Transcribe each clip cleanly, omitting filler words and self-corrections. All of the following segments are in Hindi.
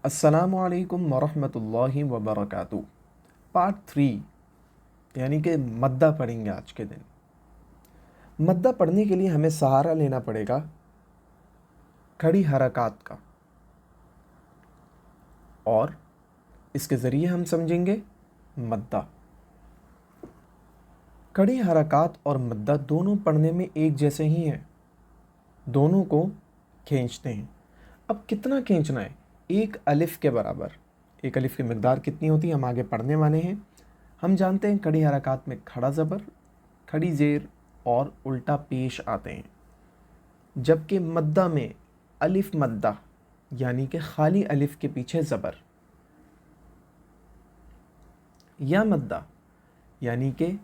अस्सलामुअलैकुम वरहमतुल्लाहि वबरकातुहू। पार्ट 3 यानी कि मद्दा पढ़ेंगे आज के दिन। मद्दा पढ़ने के लिए हमें सहारा लेना पड़ेगा खड़ी हरकत का, और इसके ज़रिए हम समझेंगे मद्दा। खड़ी हरकत और मद्दा दोनों पढ़ने में एक जैसे ही हैं, दोनों को खींचते हैं। अब कितना खींचना है? एक अलिफ के बराबर। एक अलिफ की मिकदार कितनी होती है हम आगे पढ़ने वाले हैं। हम जानते हैं खड़ी हरकत में खड़ा ज़बर, खड़ी ज़ेर और उल्टा पेश आते हैं, जबकि मद्दा में अलिफ मद्दा यानी कि खाली अलिफ के पीछे ज़बर, या मद्दा यानी कि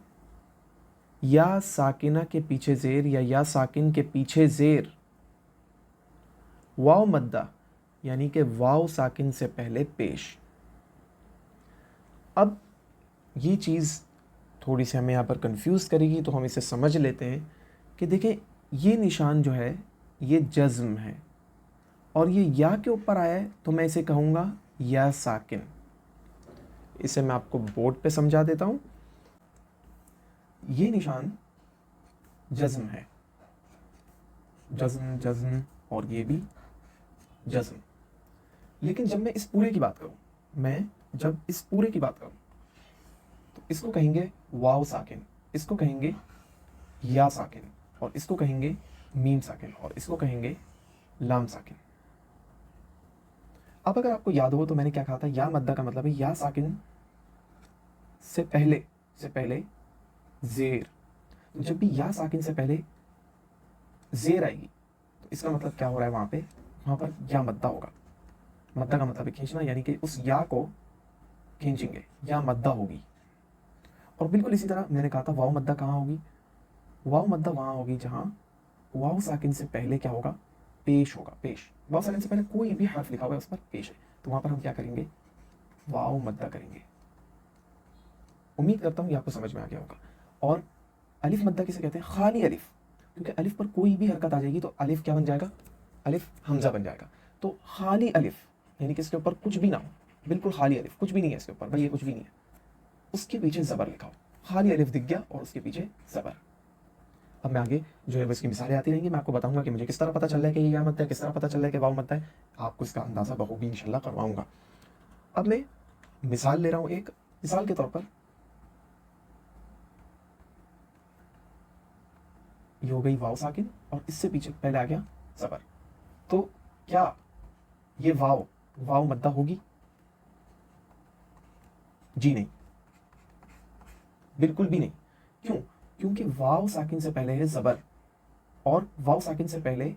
या साकिना के पीछे ज़ेर या साकिन के पीछे ज़ेर, वाव मद्दा यानी कि वाव साकिन से पहले पेश। अब ये चीज़ थोड़ी सी हमें यहाँ पर कंफ्यूज करेगी, तो हम इसे समझ लेते हैं कि देखें, ये निशान जो है ये जज़्म है, और ये या के ऊपर आया है तो मैं इसे कहूँगा या साकिन। इसे मैं आपको बोर्ड पे समझा देता हूँ। ये निशान जज़्म है, जज़्म जज़्म, और ये भी जज़्म। लेकिन जब मैं इस पूरे की बात करूँ, जब इस पूरे की बात करूँ, तो इसको कहेंगे वाव साकिन, इसको कहेंगे या साकिन, और इसको कहेंगे मीम साकिन, और इसको कहेंगे लाम साकिन। अब अगर आपको याद हो तो मैंने क्या कहा था, या मद्दा का मतलब है या साकिन से पहले ज़ेर। तो जब भी या साकिन से पहले ज़ेर आएगी तो इसका मतलब क्या हो रहा है, वहाँ पर या मद्दा होगा। मद्दा का मतलब है खींचना, यानी कि उस या को खींचेंगे, या मद्दा होगी। और बिल्कुल इसी तरह मैंने कहा था वाव मद्दा कहाँ होगी? वाव मद्दा वहाँ होगी जहाँ वाव साकिन से पहले क्या होगा, पेश होगा। पेश, वाव साकिन से पहले कोई भी हर्फ लिखा हुआ है उस पर पेश है, तो वहाँ पर हम क्या करेंगे, वाव मद्दा करेंगे। उम्मीद करता हूँ ये आपको समझ में आ गया होगा। और अलिफ मद्दा किसे कहते हैं? खाली अलिफ, क्योंकि अलिफ पर कोई भी हरकत आ जाएगी तो अलिफ क्या बन जाएगा, अलिफ हमजा बन जाएगा। तो खाली अलिफ यानी कि इसके ऊपर कुछ भी ना हो, बिल्कुल खाली अलिफ, कुछ भी नहीं है इसके ऊपर, भाई ये कुछ भी नहीं है, उसके पीछे ज़बर लिखा हो, खाली अलिफ दिख गया और उसके पीछे ज़बर। अब मैं आगे जो है इसकी मिसालें आती रहेंगी, मैं आपको बताऊंगा कि मुझे किस तरह पता चल रहा है कि ये या मद्दा है, किस तरह पता चल रहा है कि वाव मद्दा है। आपको इसका अंदाज़ा बखूबी इंशाल्लाह करवाऊंगा। अब मैं मिसाल ले रहा हूँ, एक मिसाल के तौर पर ये हो गई वाव साकिन और इससे पीछे पहले आ गया ज़बर। तो क्या ये वाव मद्दा होगी? जी नहीं, बिल्कुल भी नहीं। क्यों? क्योंकि वाव साकिन से पहले है ज़बर, और वाव साकिन से पहले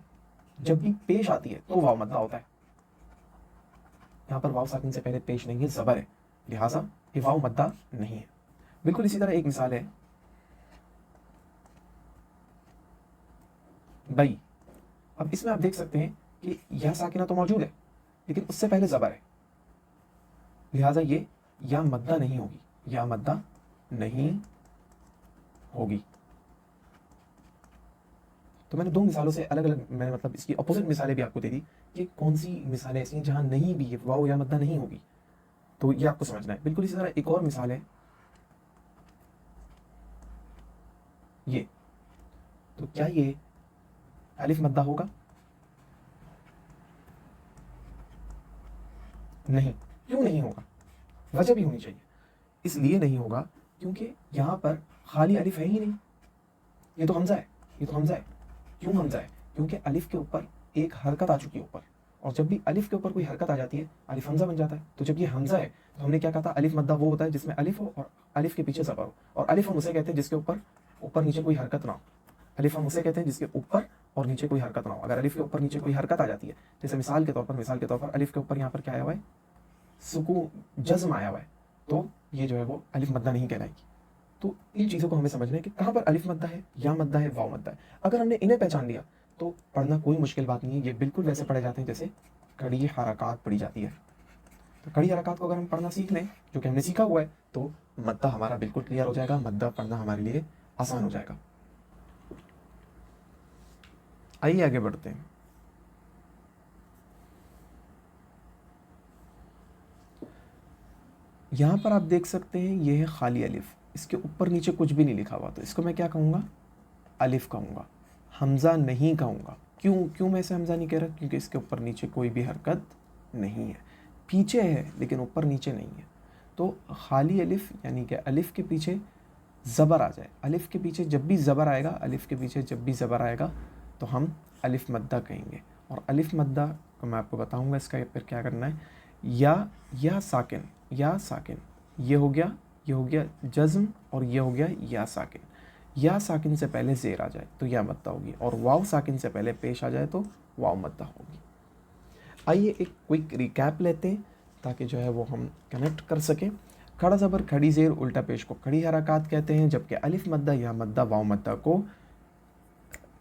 जब भी पेश आती है तो वाव मद्दा होता है। यहाँ पर वाव साकिन से पहले पेश नहीं है, ज़बर है, लिहाजा ये वाव मद्दा नहीं है। बिल्कुल इसी तरह एक मिसाल है बई। अब इसमें आप देख सकते हैं कि या साकिना तो मौजूद है, लेकिन उससे पहले ज़बर है, लिहाजा ये या मद्दा नहीं होगी, या मद्दा नहीं होगी। तो मैंने दो मिसालों से अलग अलग, मैंने मतलब इसकी अपोजिट मिसालें भी आपको दे दी कि कौन सी मिसालें ऐसी हैं जहाँ नहीं भी वाव या मद्दा नहीं होगी, तो ये आपको समझना है। बिल्कुल इसी तरह एक और मिसाल है ये। तो क्या ये अलिफ मद्दा होगा? नहीं। क्यों नहीं होगा? वजह भी होनी चाहिए। इसलिए नहीं होगा क्योंकि यहाँ पर खाली अलिफ है ही नहीं, ये तो हमजा है, ये तो हमजा है। क्यों हमजा है? क्योंकि अलिफ के ऊपर एक हरकत आ चुकी है ऊपर, और जब भी अलिफ के ऊपर कोई हरकत आ जाती है अलिफ हमजा बन जाता है। तो जब ये हमजा है तो हमने क्या कहा था, अलिफ मद्दा वो होता है जिसमें अलिफ हो और अलिफ के पीछे ज़बर हो। और अलिफ हम उसे कहते हैं जिसके ऊपर ऊपर नीचे कोई हरकत ना हो। अलिफ हम उसे कहते हैं जिसके ऊपर और नीचे कोई हरकत ना हो। अगर अलिफ के ऊपर नीचे कोई हरकत आ जाती है, जैसे मिसाल के तौर पर अलिफ के ऊपर यहाँ पर क्या आया हुआ है, सुकून जज्म आया हुआ है, तो ये जो है वो अलिफ मद्दा नहीं कहलाएगी। तो इन चीज़ों को हमें समझना है कि कहाँ पर अलिफ मद्दा है, या मद्दा है, वाव मद्दा है। अगर हमने इन्हें पहचान लिया तो पढ़ना कोई मुश्किल बात नहीं है, ये बिल्कुल वैसे पढ़े जाते हैं जैसे कड़ी हरकत पढ़ी जाती है। तो कड़ी हरकत को अगर हम पढ़ना सीख लें, जो कि हमने सीखा हुआ है, तो मद्दा हमारा बिल्कुल क्लियर हो जाएगा, मद्दा पढ़ना हमारे लिए आसान हो जाएगा। आइए आगे बढ़ते हैं। यहाँ पर आप देख सकते हैं ये है खाली अलिफ, इसके ऊपर नीचे कुछ भी नहीं लिखा हुआ, तो इसको मैं क्या कहूँगा, अलिफ कहूँगा, हमज़ा नहीं कहूँगा। क्यों क्यों मैं इसे हमज़ा नहीं कह रहा, क्योंकि इसके ऊपर नीचे कोई भी हरकत नहीं है, पीछे है लेकिन ऊपर नीचे नहीं है। तो खाली अलिफ यानी कि अलिफ के पीछे ज़बर आ जाए, अलिफ के पीछे जब भी ज़बर आएगा, अलिफ के पीछे जब भी ज़बर आएगा तो हम अलिफ मद्दा कहेंगे। और अलिफ मद्दा को मैं आपको बताऊंगा इसका फिर क्या करना है। या साकिन, या साकिन, ये हो गया जज़्म, और ये हो गया या साकिन। या साकिन से पहले ज़ेर आ जाए तो या मद्दा होगी, और वाव साकिन से पहले पेश आ जाए तो वाव मद्दा होगी। आइए एक क्विक रिकैप लेते हैं ताकि जो है वो हम कनेक्ट कर सकें। खड़ा ज़बर खड़ी ज़ेर उल्टा पेश को खड़ी हरकत कहते हैं, जबकि अलिफ मद्दा या मद्दा वाव मद्दा को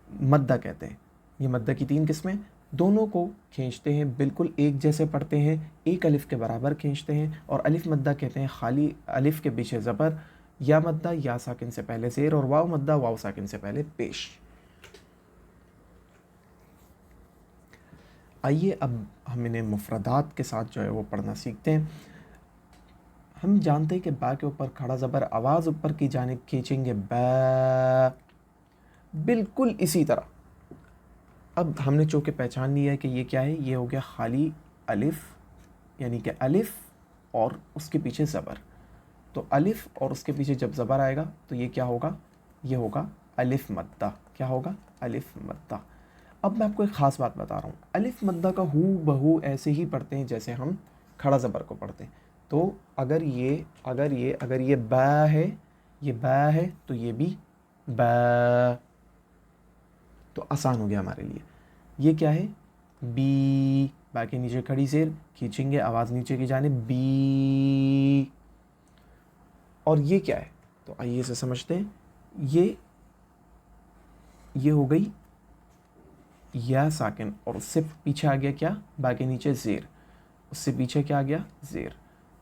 मद्दा कहते हैं। ये मद्दा की 3 किस्में, दोनों को खींचते हैं, बिल्कुल एक जैसे पढ़ते हैं, एक अलिफ के बराबर खींचते हैं। और अलिफ मद्दा कहते हैं खाली अलिफ के पीछे ज़बर, या मद्दा या साकिन से पहले ज़ेर, और वाव मद्दा वाव साकिन से पहले पेश। आइए अब हम इन्हें मुफरदात के साथ जो है वो पढ़ना सीखते हैं। हम जानते हैं कि बा के ऊपर खड़ा ज़बर आवाज़ ऊपर की जानिब खींचेंगे, बा, बिल्कुल इसी तरह। अब हमने चूँकि पहचान लिया है कि ये क्या है, ये हो गया खाली अलिफ, यानी कि अलिफ और उसके पीछे ज़बर। तो अलिफ और उसके पीछे जब ज़बर आएगा तो ये क्या होगा, ये होगा अलिफ मद्दा। क्या होगा, अलिफ मद्दा। अब मैं आपको एक ख़ास बात बता रहा हूँ, अलिफ मद्दा का हू बहू ऐसे ही पढ़ते हैं जैसे हम खड़ा ज़बर को पढ़ते हैं। तो अगर ये बा है, ये बा है, तो ये भी बा, तो आसान हो गया हमारे लिए। ये क्या है, बी, बा के नीचे खड़ी ज़ेर खींचेंगे, आवाज़ नीचे की जानिब, बी। और ये क्या है, तो आइए इसे समझते हैं। ये हो गई या साकिन, और उससे पीछे आ गया क्या, बा के नीचे ज़ेर, उससे पीछे क्या आ गया, ज़ेर,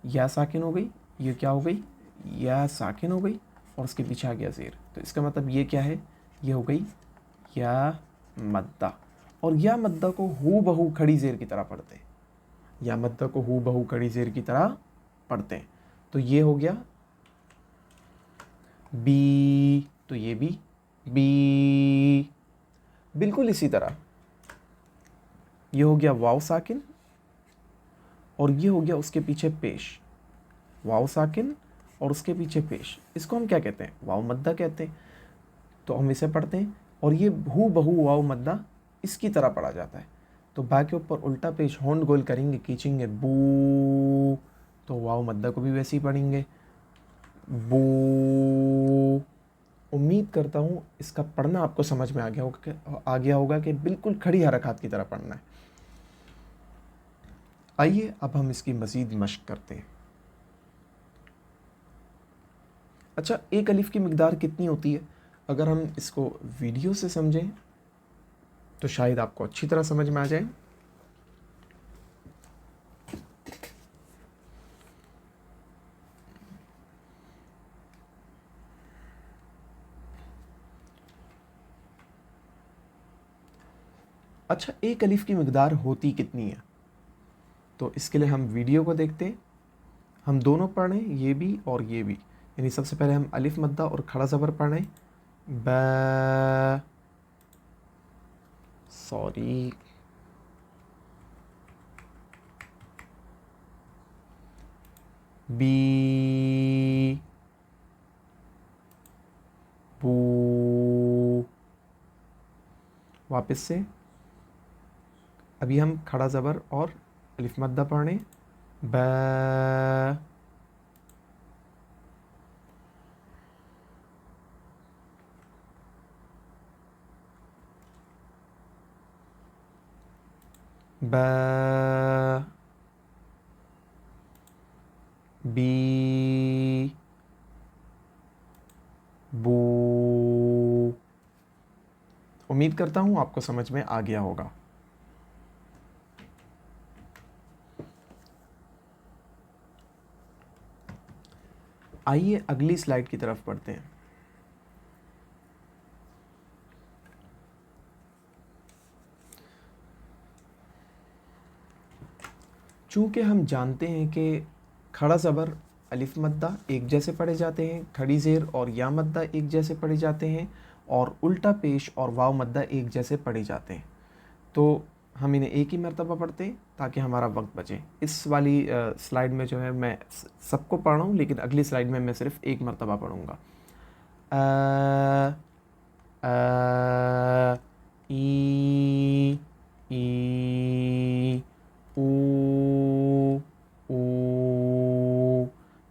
या साकिन हो गई। ये क्या हो गई, या साकिन हो गई, और उसके पीछे आ गया ज़ेर। तो इसका मतलब ये क्या है, ये हो गई या मद्दा। और या मद्दा को हू बहू खड़ी ज़ेर की तरह पढ़ते हैं, या मद्दा को हू बहू खड़ी ज़ेर की तरह पढ़ते हैं। तो ये हो गया बी, तो ये भी बी, बिल्कुल इसी तरह। ये हो गया वाव साकिन, और ये हो गया उसके पीछे पेश, वाव साकिन और उसके पीछे पेश। इसको हम क्या कहते हैं, वाव मद्दा कहते हैं। तो हम इसे पढ़ते हैं, और ये हू बहू वाव मद्दा इसकी तरह पढ़ा जाता है। तो बा के ऊपर उल्टा पेश होंड गोल करेंगे, खींचेंगे, बू, तो वाव मद्दा को भी वैसे ही पढ़ेंगे, बू। उम्मीद करता हूँ इसका पढ़ना आपको समझ में आ गया होगा कि बिल्कुल खड़ी हरकत की तरह पढ़ना है। आइए अब हम इसकी मज़ीद मश्क करते हैं। अच्छा, एक अलिफ की मिकदार कितनी होती है, अगर हम इसको वीडियो से समझें तो शायद आपको अच्छी तरह समझ में आ जाए। अच्छा, एक अलिफ की मिकदार होती कितनी है, तो इसके लिए हम वीडियो को देखते हैं। हम दोनों पढ़ रहे हैं, ये भी और ये भी, यानी सबसे पहले हम अलिफ मद्दा और खड़ा ज़बर पढ़ रहे हैं, ब, सॉरी, बी, बू। वापस से, अभी हम खड़ा ज़बर और अलिफ मद्दा पढ़ रहे हैं, ब, ब, बी, बू। उम्मीद करता हूँ आपको समझ में आ गया होगा। आइए अगली स्लाइड की तरफ बढ़ते हैं। चूँकि हम जानते हैं कि खड़ा ज़बर अलिफ मद्दा एक जैसे पढ़े जाते हैं, खड़ी ज़ेर और या मद्दा एक जैसे पढ़े जाते हैं, और उल्टा पेश और वाव मद्दा एक जैसे पढ़े जाते हैं। तो हम इन्हें एक ही मरतबा पढ़ते हैं ताकि हमारा वक्त बचे। इस वाली स्लाइड में जो है मैं सबको पढ़ रहा हूँ, लेकिन अगली स्लाइड में मैं सिर्फ एक मरतबा पढ़ूँगा। ई ऊ ऊ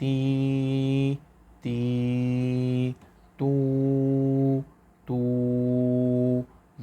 ती ती तू तू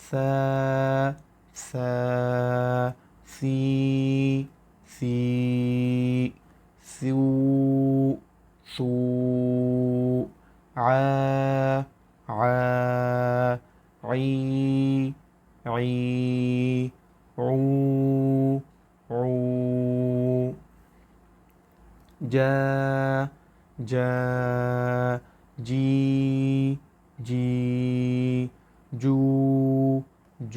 सा सा सी सी सू सू आ आ ዒ ዒ ዑ ዑ ጃ ጃ ጂ ጂ ጁ ጁ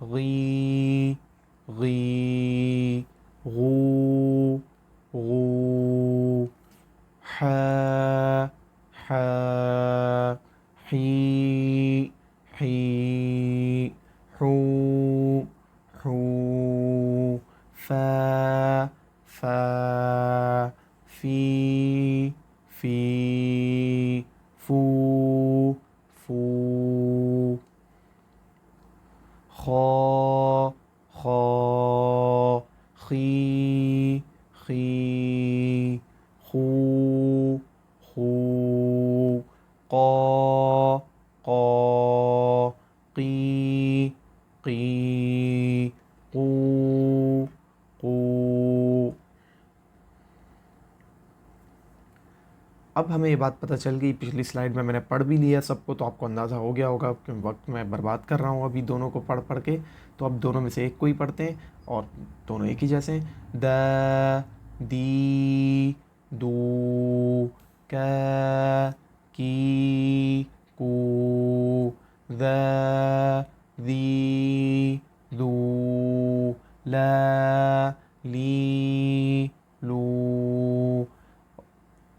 ጊ ጊ ጉ ጉ ሓ ሓ ሒ ሒ ሑ ሑ ፋ ፋ ፊ ፊ ፉ ፉ ኻ ኻ ኺ ኺ ኹ ኹ ቃ ቃ ቂ ቂ ቁ ቁ अब हमें ये बात पता चल गई, पिछली स्लाइड में मैंने पढ़ भी लिया सबको, तो आपको अंदाज़ा हो गया होगा कि वक्त मैं बर्बाद कर रहा हूँ अभी दोनों को पढ़ पढ़ के। तो अब दोनों में से एक को ही पढ़ते हैं और दोनों एक ही जैसे हैं। द दी दू का की कू द दी दू ला ली लू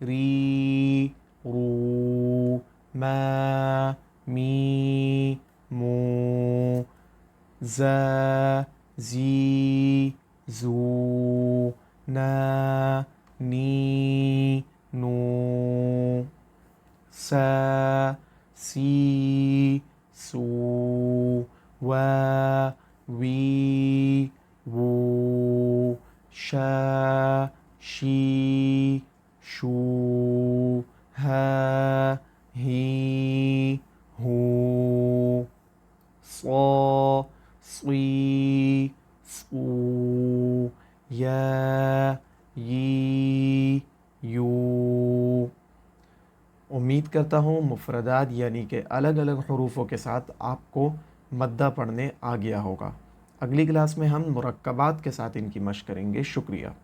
री रू मा मी मू ज़ा ज़ी ज़ू ना नी नू सा सी सू वा वी वू शा शी शू हा ही हू सा सी सू या यी यू। उम्मीद करता हूँ मुफ़रदात यानी कि अलग अलग हरूफों के साथ आपको मद्दा पढ़ने आ गया होगा। अगली क्लास में हम मुरक्कबात के साथ इनकी मश्क करेंगे। शुक्रिया।